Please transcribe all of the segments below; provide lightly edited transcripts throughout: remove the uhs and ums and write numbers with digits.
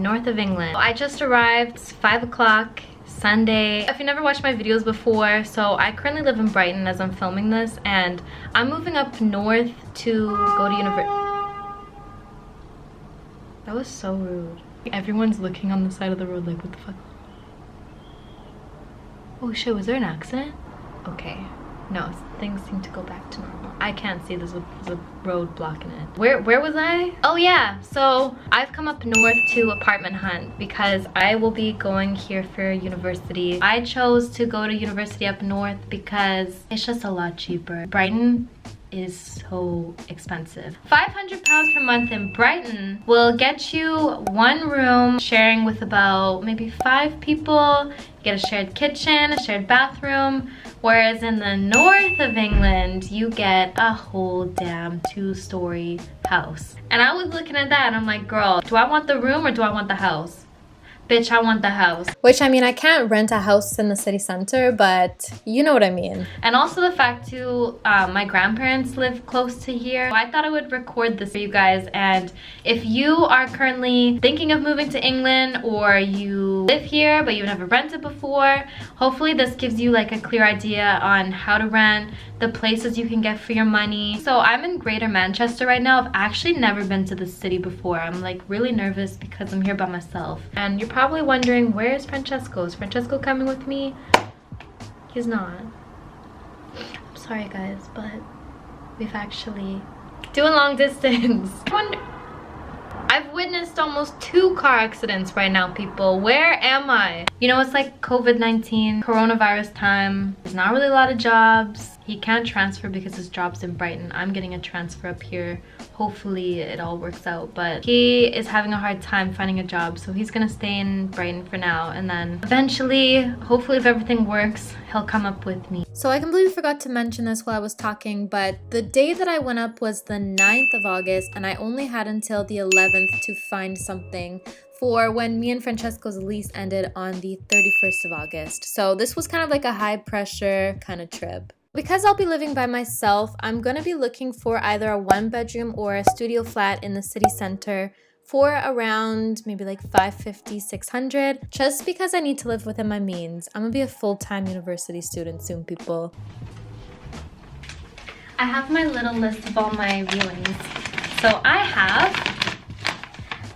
north of England. I just arrived. It's 5 o'clock. Sunday. If you never watched my videos before, so I currently live in Brighton as I'm filming this, and I'm moving up north to go to university. That was so rude. Everyone's looking on the side of the road like, what the fuck? Oh shit, was there an accident? Okay. No, things seem to go back to normal. I can't see, there's a road blocking it. Where was I? Oh yeah, so I've come up north to apartment hunt because I will be going here for university. I chose to go to university up north because it's just a lot cheaper. Brighton is so expensive. £500 per month in Brighton will get you one room sharing with about maybe 5 people. You get a shared kitchen, a shared bathroom. Whereas in the north of England, you get a whole damn 2-story house. And I was looking at that and I'm like, girl, do I want the room or do I want the house? Bitch, I want the house. Which, I mean, I can't rent a house in the city center, but you know what I mean. And also the fact too, my grandparents live close to here. So I thought I would record this for you guys. And if you are currently thinking of moving to England, or you live here but you've never rented before, hopefully this gives you like a clear idea on how to rent, the places you can get for your money. So I'm in Greater Manchester right now. I've actually never been to this city before. I'm like really nervous because I'm here by myself. And you're probably wondering, where's Francesco? Is Francesco coming with me? He's not. I'm sorry guys, but we've actually doing long distance. I've witnessed almost 2 car accidents right now, people. Where am I? You know, it's like COVID-19, coronavirus time. There's not really a lot of jobs. He can't transfer because his job's in Brighton. I'm getting a transfer up here. Hopefully it all works out, but he is having a hard time finding a job, so he's gonna stay in Brighton for now, and then eventually, hopefully if everything works, he'll come up with me. So I completely forgot to mention this while I was talking, but the day that I went up was the 9th of August, and I only had until the 11th to find something for when me and Francesco's lease ended on the 31st of August. So this was kind of like a high pressure kind of trip. Because I'll be living by myself, I'm going to be looking for either a 1-bedroom or a studio flat in the city center for around maybe like $550, $600, just because I need to live within my means. I'm going to be a full-time university student soon, people. I have my little list of all my viewings. So I have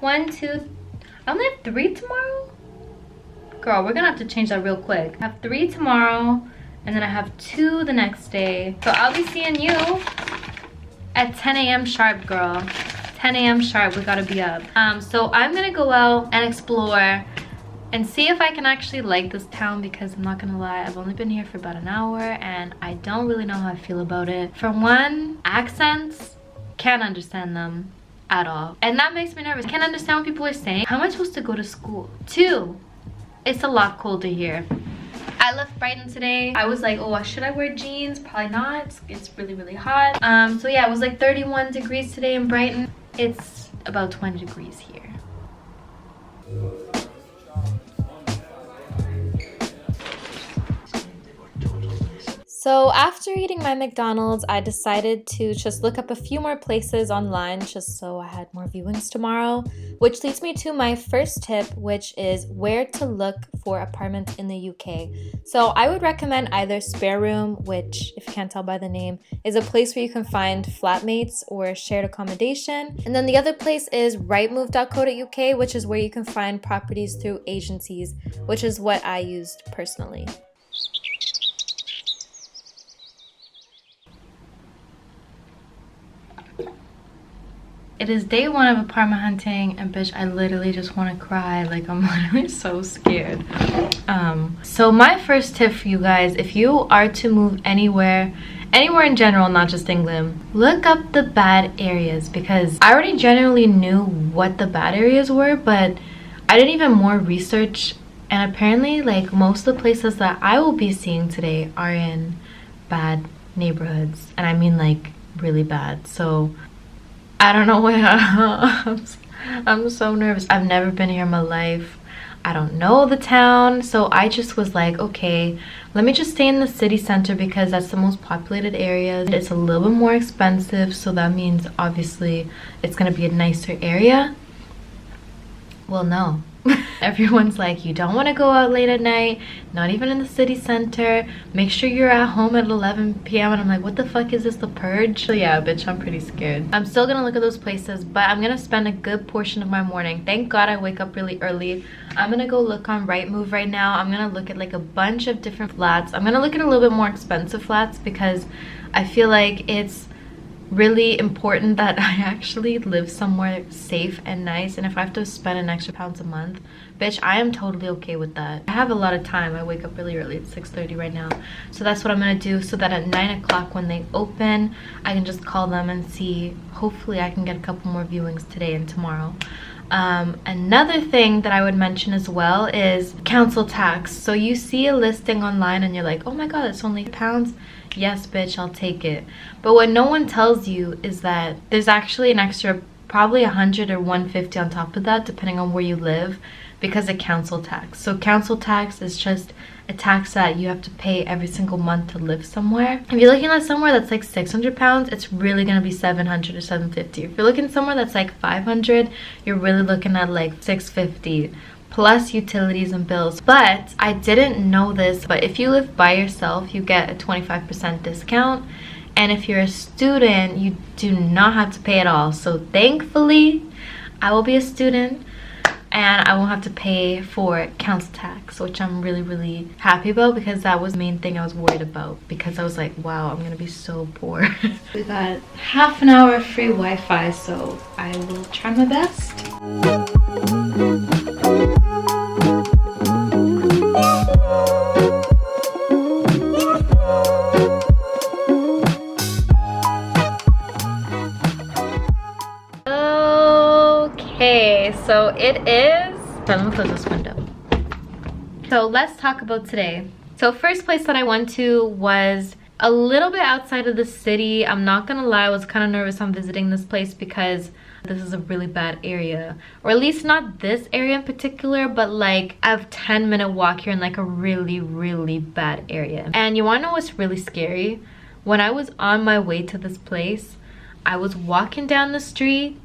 1, 2, I only have 3 tomorrow? Girl, we're going to have to change that real quick. I have 3 tomorrow. And then I have 2 the next day. So I'll be seeing you at 10 a.m. sharp, girl. 10 a.m. sharp, we gotta be up. So I'm gonna go out and explore and see if I can actually like this town, because I'm not gonna lie, I've only been here for about an hour and I don't really know how I feel about it. For one, accents, can't understand them at all. And that makes me nervous. I can't understand what people are saying. How am I supposed to go to school? 2, it's a lot colder here. I left Brighton today. I was like, oh, should I wear jeans? Probably not. It's really, really hot. So yeah, it was like 31 degrees today in Brighton. It's about 20 degrees here. So after eating my McDonald's, I decided to just look up a few more places online just so I had more viewings tomorrow, which leads me to my first tip, which is where to look for apartments in the UK. So I would recommend either Spare Room, which, if you can't tell by the name, is a place where you can find flatmates or shared accommodation. And then the other place is rightmove.co.uk, which is where you can find properties through agencies, which is what I used personally. It is day 1 of apartment hunting, and bitch, I literally just want to cry. Like, I'm literally so scared. So my first tip for you guys, if you are to move anywhere in general, not just England, look up the bad areas, because I already generally knew what the bad areas were, but I did even more research, and apparently like most of the places that I will be seeing today are in bad neighborhoods, and I mean like really bad. So I don't know why I'm so nervous. I've never been here in my life. I don't know the town, so I just was like, okay, let me just stay in the city center because that's the most populated area. It's a little bit more expensive, so that means obviously it's gonna be a nicer area. Well, no. Everyone's like, you don't want to go out late at night, not even in the city center. Make sure you're at home at 11 p.m. And I'm like, what the fuck is this, the purge? So yeah, bitch, I'm pretty scared. I'm still gonna look at those places, but I'm gonna spend a good portion of my morning. Thank God I wake up really early. I'm gonna go look on Rightmove right now. I'm gonna look at like a bunch of different flats. I'm gonna look at a little bit more expensive flats because I feel like it's really important that I actually live somewhere safe and nice, and if I have to spend an extra pounds a month, bitch, I am totally okay with that. I have a lot of time. I wake up really early. It's 6:30 right now, so that's what I'm gonna do, so that at 9 o'clock when they open, I can just call them and see. Hopefully I can get a couple more viewings today and tomorrow. Another thing that I would mention as well is council tax. So you see a listing online and you're like, oh my god, it's only £. Yes, bitch, I'll take it. But what no one tells you is that there's actually an extra probably 100 or 150 on top of that, depending on where you live, because of council tax. So council tax is just a tax that you have to pay every single month to live somewhere. If you're looking at somewhere that's like £600, it's really gonna be 700 or 750. If you're looking somewhere that's like 500, you're really looking at like 650 plus utilities and bills. But I didn't know this, but if you live by yourself, you get a 25% discount, and if you're a student, you do not have to pay at all. So thankfully I will be a student and I won't have to pay for council tax, which I'm really happy about, because that was the main thing I was worried about, because I was like, wow, I'm gonna be so poor. We got half an hour free Wi-Fi, so I will try my best. Okay, so it is, let me close this window. So let's talk about today. So first place that I went to was a little bit outside of the city. I'm not gonna lie, I was kind of nervous on visiting this place because this is a really bad area, or at least not this area in particular, but like a 10-minute walk here in like a really bad area. And you want to know what's really scary? When I was on my way to this place, I was walking down the street,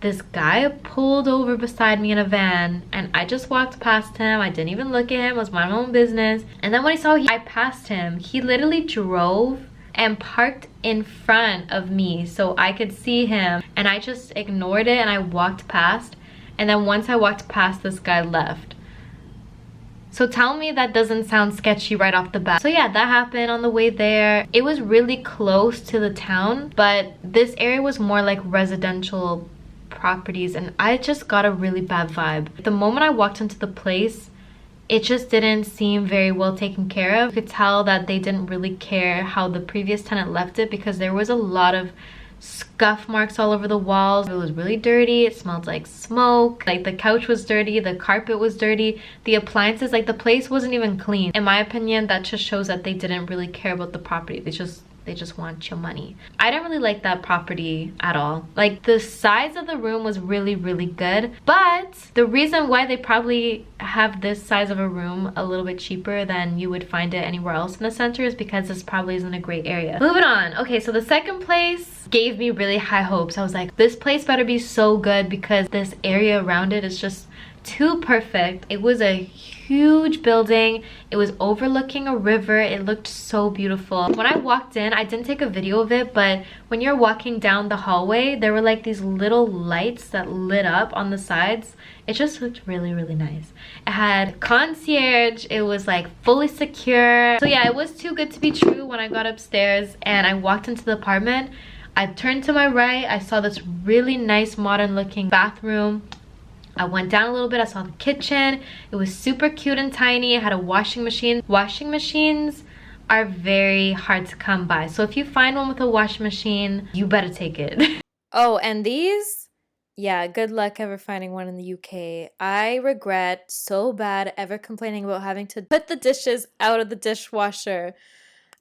this guy pulled over beside me in a van, and I just walked past him. I didn't even look at him, I was minding my own business. And then when I passed him, he literally drove and parked in front of me so I could see him, and I just ignored it and I walked past. And then once I walked past, this guy left. So tell me that doesn't sound sketchy right off the bat. So yeah, that happened on the way there. It was really close to the town, but this area was more like residential properties, and I just got a really bad vibe. The moment I walked into the place, it just didn't seem very well taken care of. You could tell that they didn't really care how the previous tenant left it, because there was a lot of scuff marks all over the walls. It was really dirty. It smelled like smoke. Like the couch was dirty, the carpet was dirty, the appliances, like the place wasn't even clean. In my opinion, that just shows that they didn't really care about the property. They just want your money. I didn't really like that property at all. Like the size of the room was really good, but the reason why they probably have this size of a room a little bit cheaper than you would find it anywhere else in the center is because this probably isn't a great area. Moving on. Okay, so the second place gave me really high hopes. I was like, this place better be so good, because this area around it is just too perfect. It was a huge building. It was overlooking a river. It looked so beautiful. When I walked in, I didn't take a video of it, but when you're walking down the hallway, there were like these little lights that lit up on the sides. It just looked really nice. It had concierge. It was like fully secure. So yeah, it was too good to be true. When I got upstairs and I walked into the apartment, I turned to my right. I saw this really nice modern looking bathroom. I went down a little bit, I saw the kitchen. It was super cute and tiny. It had a washing machine. Washing machines are very hard to come by, so if you find one with a washing machine, you better take it. Oh, and these? Yeah, good luck ever finding one in the UK. I regret so bad ever complaining about having to put the dishes out of the dishwasher.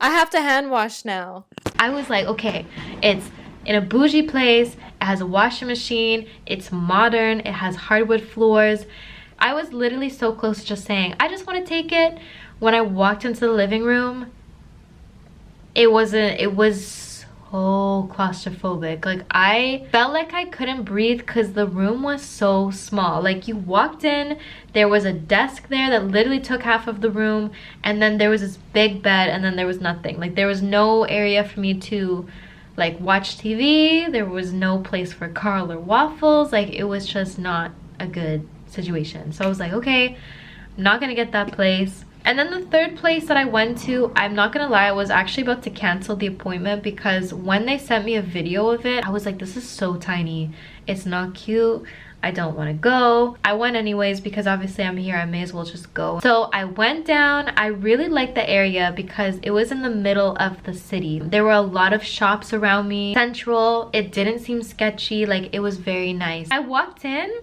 I have to hand wash now. I was like, okay, it's in a bougie place, it has a washing machine, it's modern, it has hardwood floors. I was literally so close to just saying, I just want to take it. When I walked into the living room, it was so claustrophobic. Like I felt like I couldn't breathe because the room was so small. Like you walked in, there was a desk there that literally took half of the room, and then there was this big bed, and then there was nothing. Like there was no area for me to like watch TV. There was no place for Carl or waffles. Like it was just not a good situation. So I was like, okay, I'm not gonna get that place. And then the third place that I went to, I'm not gonna lie, I was actually about to cancel the appointment because when they sent me a video of it, I was like, this is so tiny. It's not cute. I don't want to go. I went anyways because obviously I'm here. I may as well just go. So I went down. I really liked the area because it was in the middle of the city. There were a lot of shops around me. Central. It didn't seem sketchy. Like it was very nice. I walked in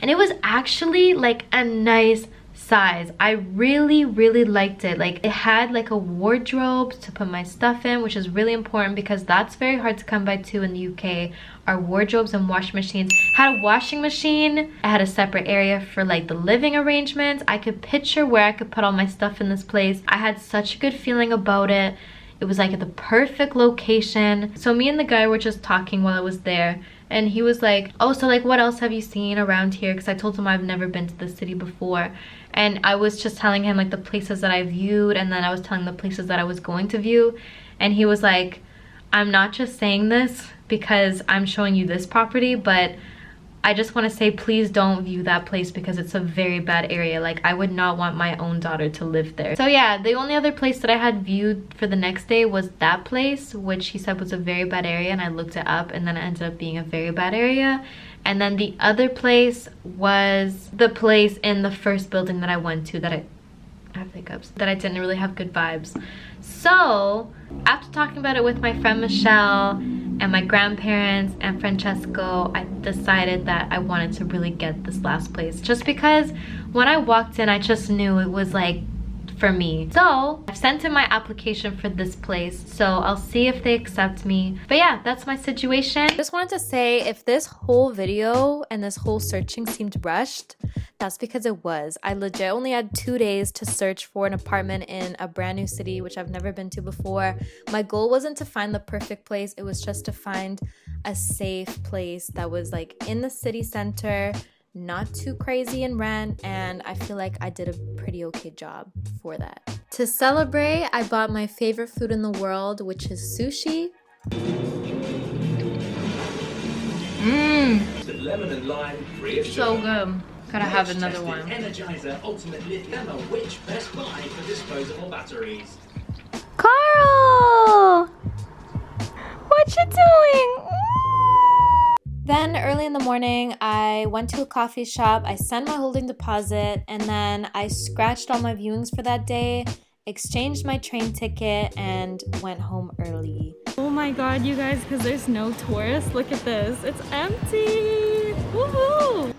and it was actually like a nice size. I really liked it. Like it had like a wardrobe to put my stuff in, which is really important because that's very hard to come by too in the UK. Our wardrobes and washing machines. Had a washing machine. I had a separate area for like the living arrangements. I could picture where I could put all my stuff in this place. I had such a good feeling about it. It was like at the perfect location. So me and the guy were just talking while I was there, and he was like, oh, so like what else have you seen around here? Because I told him I've never been to the city before, and I was just telling him like the places that I viewed, and then I was telling the places that I was going to view, and he was like, I'm not just saying this because I'm showing you this property, but I just want to say please don't view that place because it's a very bad area. Like I would not want my own daughter to live there. So yeah, the only other place that I had viewed for the next day was that place, which he said was a very bad area, and I looked it up and then it ended up being a very bad area. And then the other place was the place in the first building that I went to that I have hiccups, that I didn't really have good vibes. So after talking about it with my friend Michelle and my grandparents and Francesco, I decided that I wanted to really get this last place just because when I walked in I just knew it was like for me. So I've sent in my application for this place, so I'll see if they accept me. But yeah, that's my situation. Just wanted to say, if this whole video and this whole searching seemed rushed, that's because it was. I legit only had 2 days to search for an apartment in a brand new city, which I've never been to before. My goal wasn't to find the perfect place, it was just to find a safe place that was like in the city center, not too crazy in rent, and I feel like I did a pretty okay job for that. To celebrate, I bought my favorite food in the world, which is sushi. Lemon and lime, free of So sugar. good. Gotta have another one. Energizer Ultimate Lithium, which best buy for disposable batteries. Carl! What you doing? Then early in the morning, I went to a coffee shop, I sent my holding deposit, and then I scratched all my viewings for that day, exchanged my train ticket, and went home early. Oh my god, you guys, because there's no tourists. Look at this. It's empty. Woohoo!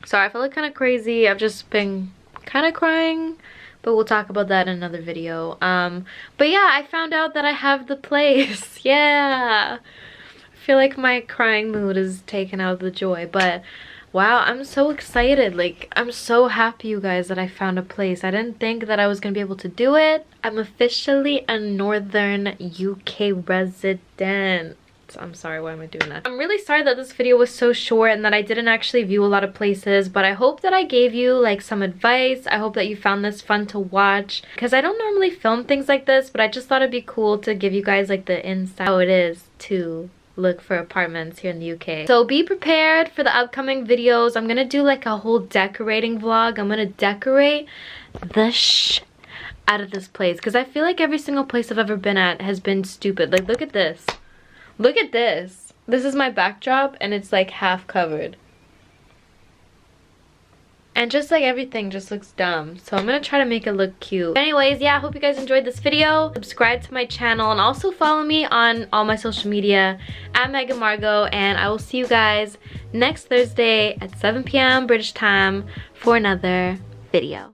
Sorry, I feel like kind of crazy. I've just been kind of crying, but we'll talk about that in another video. But yeah, I found out that I have the place. Yeah, I feel like my crying mood is taken out of the joy, but wow, I'm so excited. Like, I'm so happy, you guys, that I found a place. I didn't think that I was gonna be able to do it. I'm officially a northern UK resident. I'm sorry, why am I doing that? I'm really sorry that this video was so short and that I didn't actually view a lot of places, but I hope that I gave you like some advice. I hope that you found this fun to watch because I don't normally film things like this, but I just thought it'd be cool to give you guys like the insight how it is to look for apartments here in the UK. So be prepared for the upcoming videos. I'm gonna do like a whole decorating vlog. I'm gonna decorate the out of this place because I feel like every single place I've ever been at has been stupid. Like, look at this. Look at this. This is my backdrop and it's like half covered. And just like everything just looks dumb. So I'm gonna try to make it look cute. Anyways, yeah, I hope you guys enjoyed this video. Subscribe to my channel and also follow me on all my social media at Megan Margot. And I will see you guys next Thursday at 7 p.m. British time for another video.